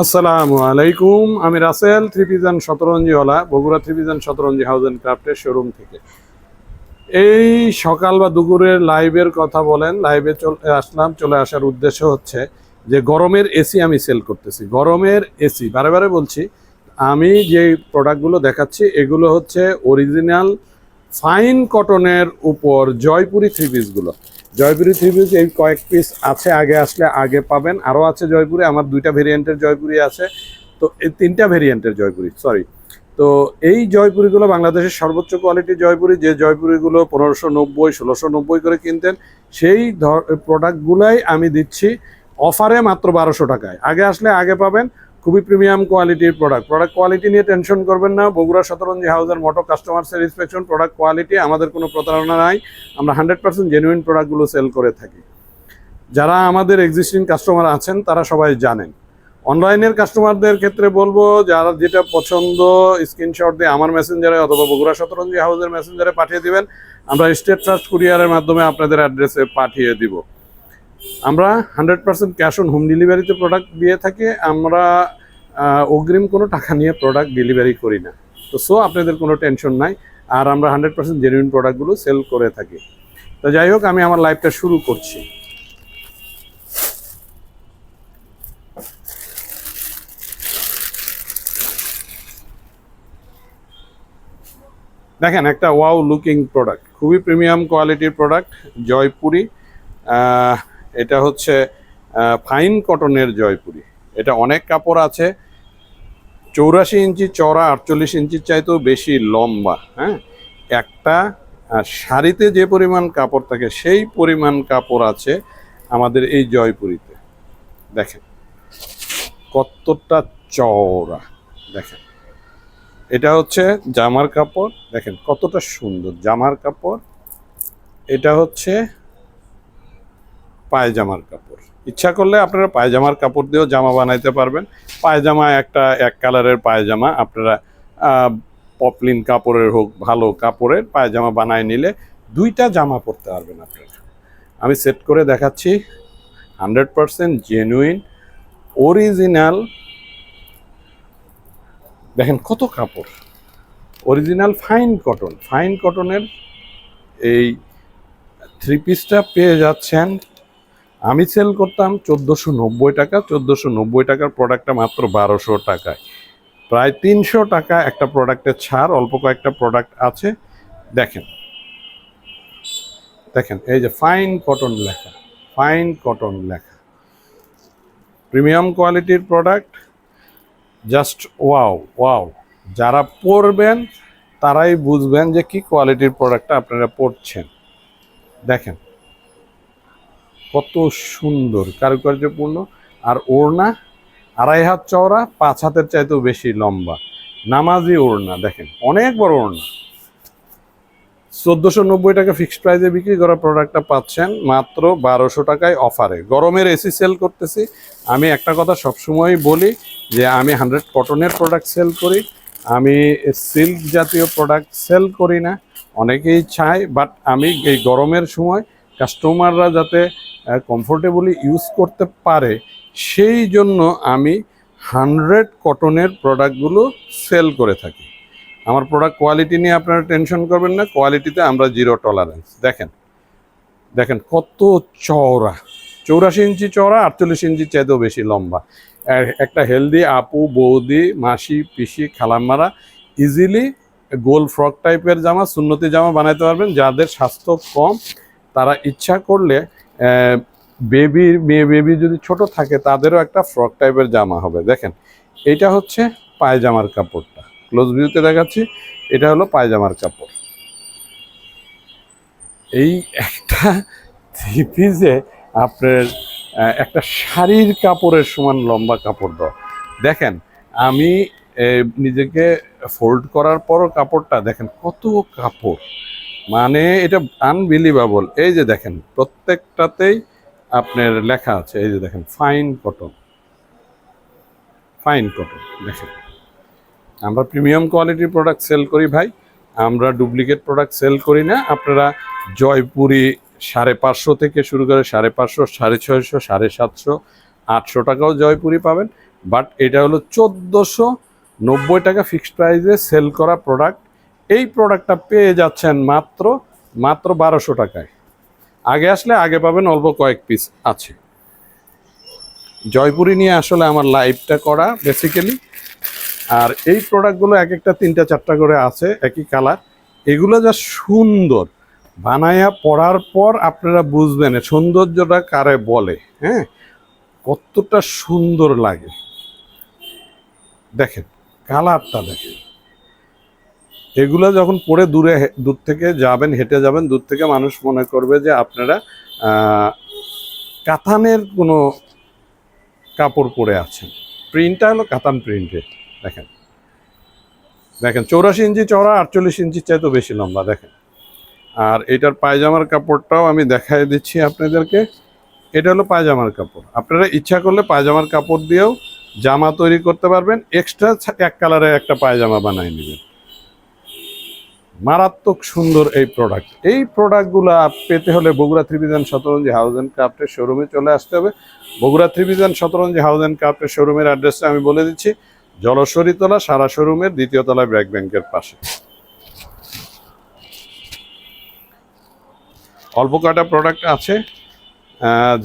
আসসালামু আলাইকুম। আমি রাসেল থ্রি পিজন শতরঞ্জিওয়ালা, বগুড়া থ্রি পিজন শতরঞ্জি হাউস অ্যান্ড ক্রাফটের শোরুম থেকে। এই সকাল বা দুপুরের লাইভের কথা বলেন, লাইভে চলে আসার উদ্দেশ্য হচ্ছে যে গরমের এসি আমি সেল করতেছি। গরমের এসি বারে বারে বলছি, আমি যে প্রোডাক্টগুলো দেখাচ্ছি এগুলো হচ্ছে অরিজিনাল ফাইন কটনের উপর জয়পুরি থ্রি পিসগুলো। জয়পুরি থ্রি পিস এই কয়েক পিস আছে, আগে আসলে আগে পাবেন। আরও আছে জয়পুরি, আমার দুইটা ভেরিয়েন্টের জয়পুরি আছে, তো এই তিনটা ভেরিয়েন্টের জয়পুরি সরি। তো এই জয়পুরিগুলো বাংলাদেশের সর্বোচ্চ কোয়ালিটির জয়পুরি, যে জয়পুরিগুলো 1590 1690 করে কিনতেন, সেই প্রোডাক্টগুলাই আমি দিচ্ছি অফারে মাত্র 1200 টাকায়। আগে আসলে আগে পাবেন। খুবই প্রিমিয়াম কোয়ালিটির প্রোডাক্ট কোয়ালিটি নিয়ে টেনশন করবেন না। বগুড়া শতরঞ্জি হাউসের মোটো কাস্টমার স্যাটিসফ্যাকশন, প্রোডাক্ট কোয়ালিটি, আমাদের কোনো প্রতারণা নাই। আমরা 100% জেনুইন প্রোডাক্টগুলো সেল করে থাকি। যারা আমাদের এক্সিস্টিং কাস্টমার আছেন তারা সবাই জানেন। অনলাইনের কাস্টমারদের ক্ষেত্রে বলবো, যারা যেটা পছন্দ স্ক্রিনশট দিয়ে আমার মেসেঞ্জারে অথবা বগুড়া শতরঞ্জি হাউসের মেসেঞ্জারে পাঠিয়ে দিবেন। আমরা স্টেট ফার্স্ট কুরিয়ারের মাধ্যমে আপনাদের অ্যাড্রেসে পাঠিয়ে দিব। আমরা 100% ক্যাশ অন হোম ডেলিভারিতে প্রোডাক্ট দিয়ে থাকি। আমরা অগ্রিম কোনো টাকা নিয়ে প্রোডাক্ট ডেলিভারি করি না। তো আপনাদের কোনো টেনশন নাই। আর আমরা 100% জেনুইন প্রোডাক্টগুলো সেল করে থাকি। তো যাই হোক, আমি আমার লাইভটা শুরু করছি। দেখেন, একটা ওয়াও লুকিং প্রোডাক্ট, খুবই প্রিমিয়াম কোয়ালিটির প্রোডাক্ট, জয়পুরি। এটা হচ্ছে ফাইন কটনের জয়পুরি। এটা অনেক কাপড় আছে, 84 ইঞ্চি চওড়া, 48 ইঞ্চির চাইতেও বেশি লম্বা। হ্যাঁ, একটা শাড়িতে যে পরিমাণ কাপড় থাকে সেই পরিমাণ কাপড় আছে আমাদের এই জয়পুরিতে। দেখেন কতটা চওড়া। দেখেন, এটা হচ্ছে জামার কাপড়, দেখেন কতটা সুন্দর জামার কাপড়। এটা হচ্ছে পায়জামার কাপড়। ইচ্ছা করলে আপনারা পায়জামার কাপড় দিয়েও জামা বানাইতে পারবেন। পায়জামা এক কালারের পায়জামা আপনারা পপলিন কাপড়ের হোক, ভালো কাপড়ের পায়জামা বানায় নিলে দুইটা জামা পরতে পারবেন আপনারা। আমি সেট করে দেখাচ্ছি, 100% জেনুইন অরিজিনাল। দেখেন কত কাপড়, অরিজিনাল ফাইন কটন। ফাইন কটনের এই থ্রি পিসটা পেয়ে যাচ্ছেন। আমি সেল করতাম 1490 টাকা। 1490 টাকার প্রোডাক্টটা মাত্র 1200 টাকায়। প্রায় 300 টাকা একটা প্রোডাক্টের ছাড়। অল্প কয়েকটা প্রোডাক্ট আছে। দেখেন দেখেন, এই যে ফাইন কটন লেখা, ফাইন কটন লেখা, প্রিমিয়াম কোয়ালিটির প্রোডাক্ট। Just wow wow. যারা পরবেন তারাই বুঝবেন যে কি কোয়ালিটির প্রোডাক্টটা আপনারা পরছেন। দেখেন কত সুন্দর কারুকার্যপূর্ণ। আর ওড়না 2.5 হাত চওড়া, 5 হাতের চাইতেও বেশি লম্বা, নামাজি ওড়না। দেখেন অনেক বড় ওড়না। 1490 টাকা ফিক্সড প্রাইসে বিক্রি করা প্রোডাক্টটা পাচ্ছেন মাত্র 1200 টাকায় অফারে। গরমের এসি সেল করতেছি। আমি একটা কথা সবসময়ই বলি যে আমি 100 কটনের প্রোডাক্ট সেল করি, আমি সিল্ক জাতীয় প্রোডাক্ট সেল করি না। অনেকেই চায়, বাট আমি এই গরমের সময় কাস্টমাররা যাতে কমফোর্টেবলি ইউজ করতে পারে সেই জন্য আমি 100 কটনের প্রোডাক্টগুলো সেল করে থাকি। আমার প্রোডাক্ট কোয়ালিটি নিয়ে আপনারা টেনশন করবেন না, কোয়ালিটিতে আমরা জিরো টলারেন্স। দেখেন দেখেন কত চওড়া, 84 ইঞ্চি চওড়া, 48 ইঞ্চির চাইতেও বেশি লম্বা। একটা হেলদি আপু, বৌদি, মাসি, পিসি, খালাম্মারা ইজিলি গোল ফ্রক টাইপের জামা, সুন্নতি জামা বানাইতে পারবেন। যাদের স্বাস্থ্য কম তারা ইচ্ছা করলে মেয়ে বেবি যদি ছোট থাকে তাদেরও একটা ফ্রক টাইপের জামা হবে। দেখেন এটা হচ্ছে পায়জামার কাপড়টা, ক্লোজ ভিউতে দেখাচ্ছি। এটা হলো পায়জামার কাপড়। এই একটা থ্রি পিসে আপনার একটা শাড়ির কাপড়ের সমান লম্বা কাপড় দাও। দেখেন আমি নিজেকে ফোল্ড করার পরও কাপড়টা দেখেন কত কাপড়, মানে এটা আনবিলিভেবল। এই যে দেখেন প্রত্যেকটাতেই আপনার লেখা আছে, এই যে দেখেন ফাইন কটন, ফাইন কটন। দেখেন আমরা প্রিমিয়াম কোয়ালিটির প্রোডাক্ট সেল করি ভাই, আমরা ডুপ্লিকেট প্রোডাক্ট সেল করি না। আপনারা জয়পুরি 550 থেকে শুরু করে 550, 650, 750, 800 টাকাও জয়পুরি পাবেন। বাট এটা হলো 1490 টাকা ফিক্সড প্রাইসে সেল করা প্রোডাক্ট। এই প্রোডাক্টটা পেয়ে যাচ্ছেন মাত্র 1200 টাকায়। আগে আসলে আগে পাবেন, অল্প কয়েক পিস আছে। জয়পুরি নিয়ে আসলে আমার লাইভটা করা বেসিক্যালি। আর এই প্রোডাক্টগুলো এক একটা 3টা 4টা করে আছে একই কালার। এগুলো যা সুন্দর, বানায়া পড়ার পর আপনারা বুঝবেন সৌন্দর্যটা কারে বলে। হ্যাঁ, কতটা সুন্দর লাগে দেখেন, কালারটা দেখেন। এগুলো যখন পরে দূর থেকে যাবেন, হেঁটে যাবেন, দূর থেকে মানুষ মনে করবে যে আপনারা কাতানের কোনো কাপড় পরে আছেন। প্রিন্টটা হলো কাতান প্রিন্টের। দেখেন দেখেন 84 ইঞ্চি চওড়া, 48 ইঞ্চির চাইতে বেশি লম্বা। দেখেন, আর এটার পায়জামার কাপড়টাও আমি দেখাই দিচ্ছি আপনাদেরকে। এটা হলো পায়জামার কাপড়। আপনারা ইচ্ছা করলে পায়জামার কাপড় দিয়েও জামা তৈরি করতে পারবেন, এক্সট্রা এক কালারের একটা পায়জামা বানিয়ে নেবেন। মারাত্মক সুন্দর এই প্রোডাক্ট। এই প্রোডাক্টগুলো পেতে হলে বগুড়া থ্রিপিস শতরঞ্জি হাউস অ্যান্ড ক্রাফটের শোরুমে চলে আসতে হবে। বগুড়া থ্রিপিস শতরঞ্জি হাউস অ্যান্ড ক্রাফটের শোরুমের অ্যাড্রেসটা আমি বলে দিচ্ছি, জলশ্বরীতলা সারা শোরুমের 2য় তলায় ব্র্যাক ব্যাংকের পাশে। অল্প কয়টা প্রোডাক্ট আছে,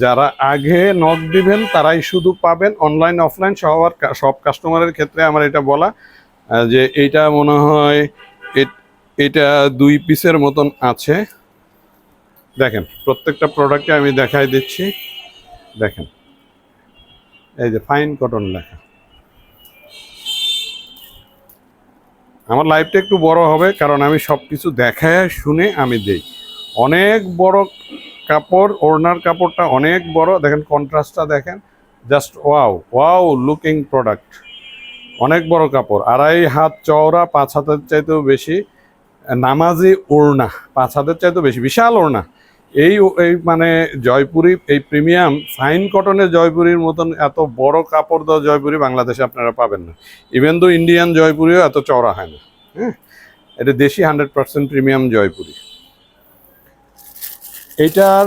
যারা আগে নক দিবেন তারাই শুধু পাবেন। অনলাইন অফলাইন সব কাস্টমারের ক্ষেত্রে আমার এটা বলা যে এইটা মনে হয় এটা 2 পিসের মতন আছে। দেখেন প্রত্যেকটা প্রোডাক্টে আমি দেখাই দিচ্ছি। দেখেন এই যে ফাইন কটন লেখা। আমার লাইভটা একটু বড় হবে কারণ আমি সব কিছু দেখায় শুনে আমি দেই। অনেক বড় কাপড়, ওড়নার কাপড়টা অনেক বড়। দেখেন কন্ট্রাস্টটা দেখেন, just wow wow looking product. অনেক বড় কাপড়, 2.5 হাত চওড়া, 5 হাতের চাইতেও বেশি। নামাজি ওড়না, 5 হাতের চাইতেও বেশি, বিশাল ওড়না। এই মানে জয়পুরি, এই প্রিমিয়াম ফাইন কটনের জয়পুরির মতন এত বড় কাপড় দেওয়া জয়পুরি বাংলাদেশে আপনারা পাবেন না। ইভেন তো ইন্ডিয়ান জয়পুরিও এত চওড়া হয় না। হ্যাঁ, এটা দেশি 100% প্রিমিয়াম জয়পুরি। এটার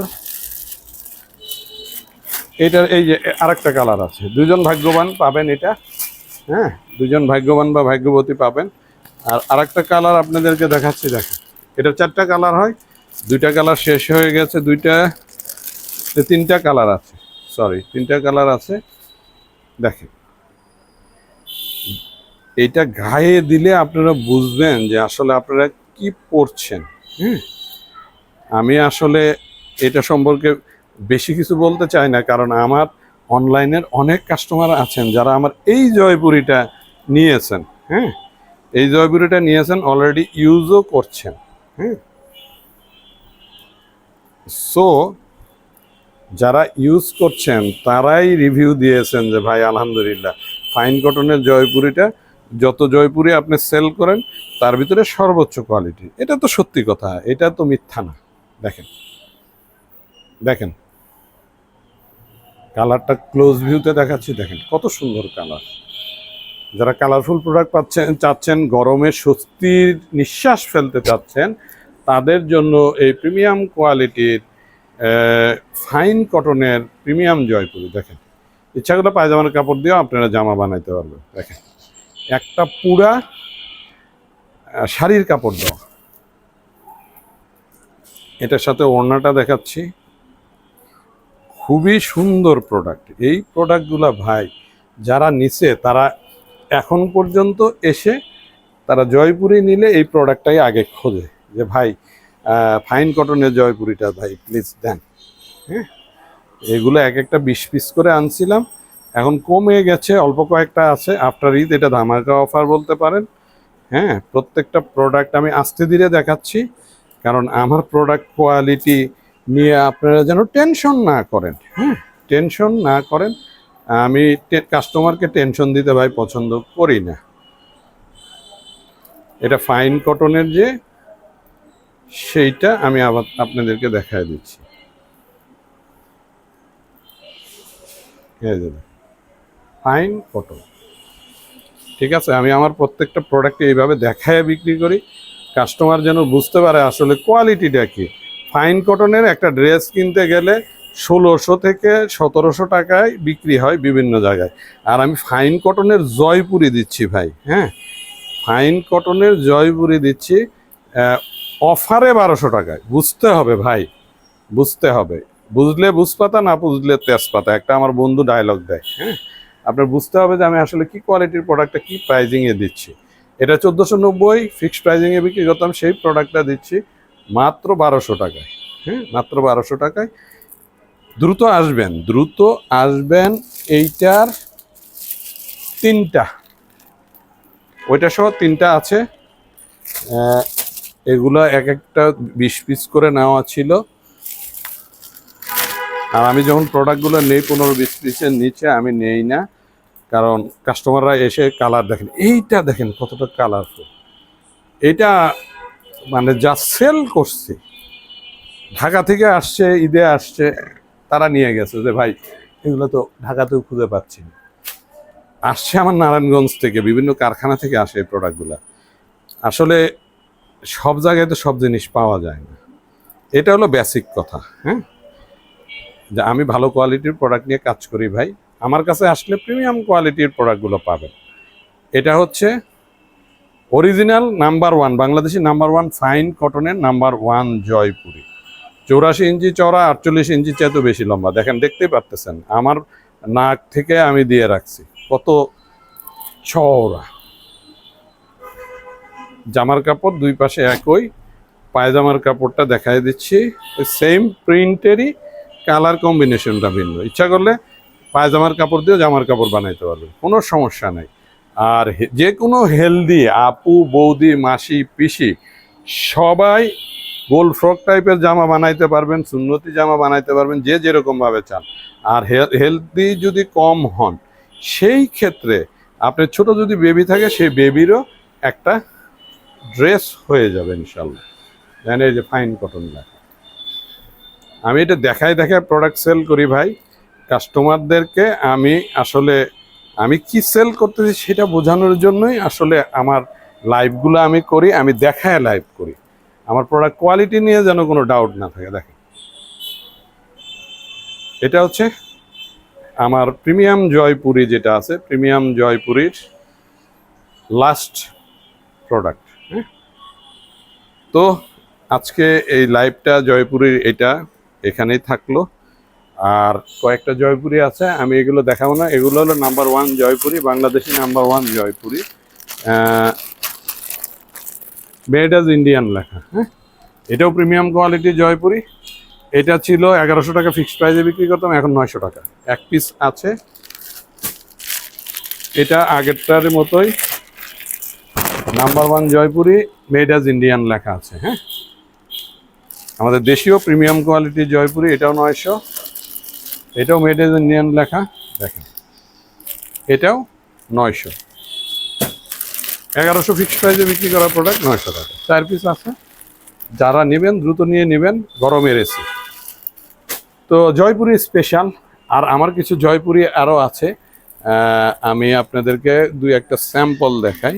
এই যে আরেকটা কালার আছে, 2জন ভাগ্যবান পাবেন এটা। হ্যাঁ, 2জন ভাগ্যবান বা ভাগ্যবতী পাবেন। আর আরেকটা কালার আপনাদেরকে দেখাচ্ছি। দেখেন, এটা 4টা কালার হয়, 2টা কালার শেষ হয়ে গেছে, 3টা কালার আছে, 3টা কালার আছে। দেখেন, এইটা গায়ে দিলে আপনারা বুঝবেন যে আসলে আপনারা কি পরছেন। হ্যাঁ, আমি আসলে এটা সম্পর্কে বেশি কিছু বলতে চাই না, কারণ আমার অনলাইনের অনেক কাস্টমার আছেন যারা আমার এই জয়পুরিটা নিয়েছেন। হ্যাঁ, এই জয়পুরিটা নিয়েছেন, অলরেডি ইউজও করছেন। হ্যাঁ, সো যারা ইউজ করছেন তারাই রিভিউ দিয়েছেন যে ভাই আলহামদুলিল্লাহ, ফাইন কটনের জয়পুরিটা যত জয়পুরি আপনি সেল করেন তার ভিতরে সর্বোচ্চ কোয়ালিটি। এটা তো সত্যি কথা, এটা তো মিথ্যা না। দেখেন দেখেন কালারটা ক্লোজ ভিউতে দেখাচ্ছি। দেখেন কত সুন্দর কালার। যারা কালারফুল প্রোডাক্ট চাচ্ছেন, গরমে স্বস্তির নিঃশ্বাস ফেলতে চাচ্ছেন, তাদের জন্য এই প্রিমিয়াম কোয়ালিটির ফাইন কটনের প্রিমিয়াম জয়পুরি। দেখেন, ইচ্ছা করলে পায়জামার কাপড় দিয়েও আপনারা জামা বানাইতে পারবেন। দেখেন, একটা পুরা শাড়ির কাপড় দেওয়া। এটার সাথে ওড়নাটা দেখাচ্ছি, খুবই সুন্দর প্রোডাক্ট। এই প্রোডাক্টগুলো ভাই যারা নিছে তারা এখন পর্যন্ত এসে তারা জয়পুরি নিলে এই প্রোডাক্টটাই আগে খোঁজে যে ভাই ফাইন কটনের জয়পুরিটা ভাই প্লিজ দেন। হ্যাঁ, এগুলো এক একটা 20 পিস করে আনছিলাম, এখন কমে গেছে, অল্প কয়েকটা আছে। আফটার ঈদ এটা ধামাকা অফার বলতে পারেন। হ্যাঁ, প্রত্যেকটা প্রোডাক্ট আমি আস্তে ধীরে দেখাচ্ছি, কারণ আমার প্রোডাক্ট কোয়ালিটি নিয়ে আপনারা যেন টেনশন না করেন। হ্যাঁ, টেনশন না করেন। আমি কাস্টমারকে টেনশন দিতে ভাই পছন্দ করি না। এটা ফাইন কটনের যে সেইটা আমি আবার আপনাদেরকে দেখায় দিচ্ছি। ফাইন কটন, ঠিক আছে। আমি আমার প্রত্যেকটা প্রোডাক্টে এইভাবে দেখায় বিক্রি করি, কাস্টমার যেন বুঝতে পারে আসলে কোয়ালিটিটা কি। ফাইন কটনের একটা ড্রেস কিনতে গেলে 1600 থেকে 1700 টাকায় বিক্রি হয় বিভিন্ন জায়গায়। আর আমি ফাইন কটনের জয়পুরি দিচ্ছি ভাই, হ্যাঁ, ফাইন কটনের জয়পুরি দিচ্ছি অফারে 1200 টাকায়। বুঝতে হবে ভাই, বুঝতে হবে। বুঝলে বুঝপাতা, না বুঝলে তেজপাতা, একটা আমার বন্ধু ডায়লগ দেয়, হ্যাঁ। আপনার বুঝতে হবে যে আমি আসলে কি কোয়ালিটির প্রোডাক্টটা কি প্রাইজিংয়ে দিচ্ছি। এটা 1490 ফিক্সড প্রাইজিংয়ে বিক্রি করতাম, সেই প্রোডাক্টটা দিচ্ছি মাত্র 1200 টাকায়, হ্যাঁ, মাত্র 1200 টাকায়। দ্রুত আসবেন, দ্রুত আসবেন। এইটার 3টা, ওইটা সহ 3টা আছে। এগুলো এক একটা 20 পিস করে নেওয়া ছিল। আর আমি যখন প্রোডাক্টগুলো নেই 15-20 পিসের নিচে আমি নেই না, কারণ কাস্টমাররা এসে কালার দেখেন, এইটা দেখেন কতটা কালারফুল। এটা মানে যা সেল করছে, ঢাকা থেকে আসছে, ঈদে আসছে, তারা নিয়ে গেছে যে ভাই এগুলো তো ঢাকাতেও খুঁজে পাচ্ছি না। আসছে আমার নারায়ণগঞ্জ থেকে, বিভিন্ন কারখানা থেকে আসে এই প্রোডাক্টগুলো। আসলে সব জায়গায় তো সব জিনিস পাওয়া যায় না, এটা হলো বেসিক কথা, হ্যাঁ। যে আমি ভালো কোয়ালিটির প্রোডাক্ট নিয়ে কাজ করি ভাই, আমার কাছে আসলে প্রিমিয়াম কোয়ালিটির প্রোডাক্টগুলো পাবেন। এটা হচ্ছে original number 1, Bangladeshi number 1 fine কটনের নাম্বার 1 জয়পুরি। 84 ইঞ্চি চওড়া, 48 ইঞ্চি চেয়ে বেশি লম্বা। দেখেন, দেখতেই পারতেছেন আমার নাক থেকে আমি দিয়ে রাখছি কত চওড়া। জামার কাপড় দুই পাশে একই, পায়জামার কাপড়টা দেখাই দিচ্ছি, সেম প্রিন্টেরই, কালার কম্বিনেশনটা ভিন্ন। ইচ্ছা করলে পায়জামার কাপড় দিয়েও জামার কাপড় বানাইতে পারবে, কোনো সমস্যা নেই। আর যে কোনো হেলদি আপু, বৌদি, মাসি, পিসি সবাই গোল ফ্রক টাইপের জামা বানাইতে পারবেন, সুন্নতি জামা বানাইতে পারবেন, যে যেরকমভাবে চান। আর হেলদি যদি কম হন, সেই ক্ষেত্রে আপনার ছোট যদি বেবি থাকে, সেই বেবিরও একটা ড্রেস হয়ে যাবে ইনশাল্লাহ। জানেন, এই যে ফাইন কটন লেখা। আমি এটা দেখায় দেখায় প্রোডাক্ট সেল করি ভাই কাস্টমারদেরকে। আমি কি সেল করতেছি সেটা বোঝানোর জন্যই আসলে আমার লাইভগুলো আমি করি, আমি দেখায় লাইভ করি, আমার প্রোডাক্ট কোয়ালিটি নিয়ে যেন কোনো ডাউট না থাকে। দেখেন, এটা হচ্ছে আমার প্রিমিয়াম জয়পুরি, যেটা আছে প্রিমিয়াম জয়পুরির লাস্ট প্রোডাক্ট, হ্যাঁ। তো আজকে এই লাইভটা জয়পুরির এটা এখানেই থাকলো। আর কয়েকটা জয়পুরি আছে, আমি এগুলো দেখাবো না। এগুলো হলো number 1 Jaipuri, Bangladeshi number 1 Jaipuri, made as Indian লেখা, হ্যাঁ। এটাও প্রিমিয়াম কোয়ালিটি জয়পুরি। এটা ছিল 1100 টাকা ফিক্সড প্রাইসে বিক্রি করতাম, এখন 900 টাকা এক পিস আছে। এটা আগেরটার মতোই number 1 Jaipuri, made as Indian লেখা আছে, হ্যাঁ। আমাদের দেশীয় প্রিমিয়াম কোয়ালিটি জয়পুরি, এটাও 900, এটাও মেড অ্যাজ ইন্ডিয়ান লেখা, দেখেন এটাও 900। 1100 ফিক্সড প্রাইসে বিক্রি করা প্রোডাক্ট 900 টাকা, 4 পিস আছে। যারা নেবেন দ্রুত নিয়ে নেবেন, গরমের এসি। তো জয়পুরি স্পেশাল। আর আমার কিছু জয়পুরি আরও আছে, আমি আপনাদেরকে 2-1টা স্যাম্পল দেখাই।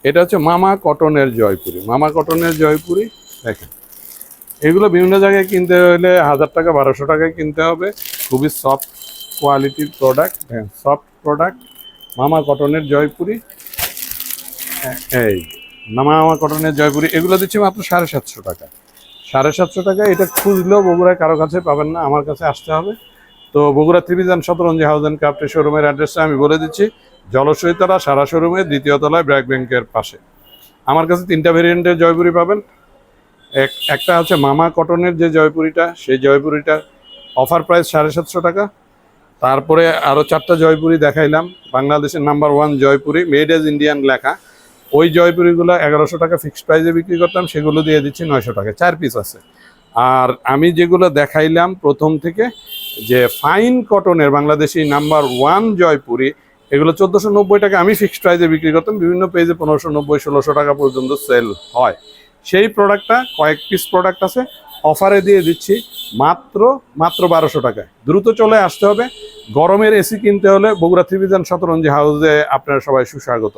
এটা হচ্ছে মামা কটনের জয়পুরি, মামা কটনের জয়পুরি। দেখেন, এগুলো বিভিন্ন জায়গায় কিনতে হলে 1000 টাকা 1200 টাকায় কিনতে হবে। খুবই সফট কোয়ালিটির প্রোডাক্ট, দেখেন সফট প্রোডাক্ট, মামা কটনের জয়পুরি। এই মামা কটনের জয়পুরি, এগুলো দিচ্ছি মাত্র 750 টাকা, 750 টাকা। এটা খুঁজলেও বগুড়ায় কারো কাছে পাবেন না, আমার কাছে আসতে হবে। তো বগুড়া ত্রিবিধান শতরঞ্জি হাউস অ্যান্ড ক্রাফটের শোরুমের অ্যাড্রেসটা আমি বলে দিচ্ছি, জলসইতলা সারা শোরুমের 2য় তলায় ব্র্যাক ব্যাংকের পাশে। আমার কাছে 3টা ভেরিয়েন্টের জয়পুরি পাবেন। একটা হচ্ছে মামা কটনের যে জয়পুরিটা, সেই জয়পুরিটা অফার প্রাইস 750 টাকা। তারপরে আরও 4টা জয়পুরি দেখাইলাম, বাংলাদেশের number 1 Jaipuri, made as Indian লেখা। ওই জয়পুরিগুলো 1100 টাকা ফিক্সড প্রাইসে বিক্রি করতাম, সেগুলো দিয়ে দিচ্ছি 900 টাকা, 4 পিস আছে। আর আমি যেগুলো দেখাইলাম প্রথম থেকে, যে ফাইন কটনের বাংলাদেশি নাম্বার 1 জয়পুরি, এগুলো 1490 টাকা আমি ফিক্সড প্রাইসে বিক্রি করতাম, বিভিন্ন পেজে 1590 1600 টাকা পর্যন্ত সেল হয়। সেই প্রোডাক্টটা কয়েক পিস প্রোডাক্ট আছে, অফারে দিয়ে দিচ্ছি মাত্র 1200 টাকায়। দ্রুত চলে আসতে হবে। গরমের এসি কিনতে হলে বগুড়া ত্রিবিধান শতরঞ্জি হাউসে আপনারা সবাই সুস্বাগত।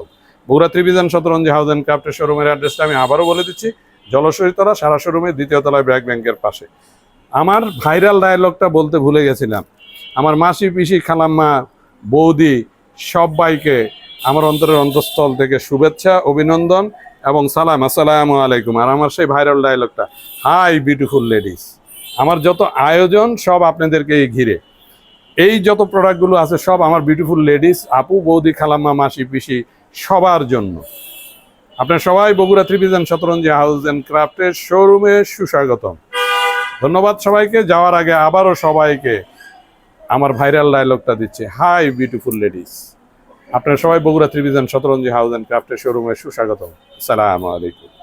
বগুড়া ত্রিবিধান শতরঞ্জি হাউস অ্যান্ড ক্রাফটের শোরুমের অ্যাড্রেসটা আমি আবারও বলে দিচ্ছি, জলসইতলা সারা শোরুমের 2য় তলায় ব্র্যাক ব্যাংকের পাশে। আমার ভাইরাল ডায়লগটা বলতে ভুলে গেছিলাম। আমার মাসি পিসি খালাম্মা বৌদি সবাইকে আমার অন্তরের অন্তঃস্থল থেকে শুভেচ্ছা, অভিনন্দন এবং সালাম, আসসালামু আলাইকুম। আর আমার সেই ভাইরাল ডায়লগটা, হাই বিউটিফুল লেডিস। আমার যত আয়োজন সব আপনাদেরকেই ঘিরে। এই যত প্রোডাক্টগুলো আছে সব আমার বিউটিফুল লেডিস, আপু, বৌদি, খালাম্মা, মাসি পিসি সবার জন্য। আপনারা সবাই বগুড়া ত্রিভিশন শতরঞ্জি হাউস অ্যান্ড ক্রাফটের শোরুমে সুস্বাগতম। ধন্যবাদ সবাইকে। যাওয়ার আগে আবারও সবাইকে আমার ভাইরাল ডায়লগটা দিচ্ছে, হাই বিউটিফুল লেডিস। আপনারা সবাই বগুড়া ত্রিভিশন শতরঞ্জি হাউস অ্যান্ড ক্রাফটের শোরুমে সুস্বাগতম। আসসালামু আলাইকুম।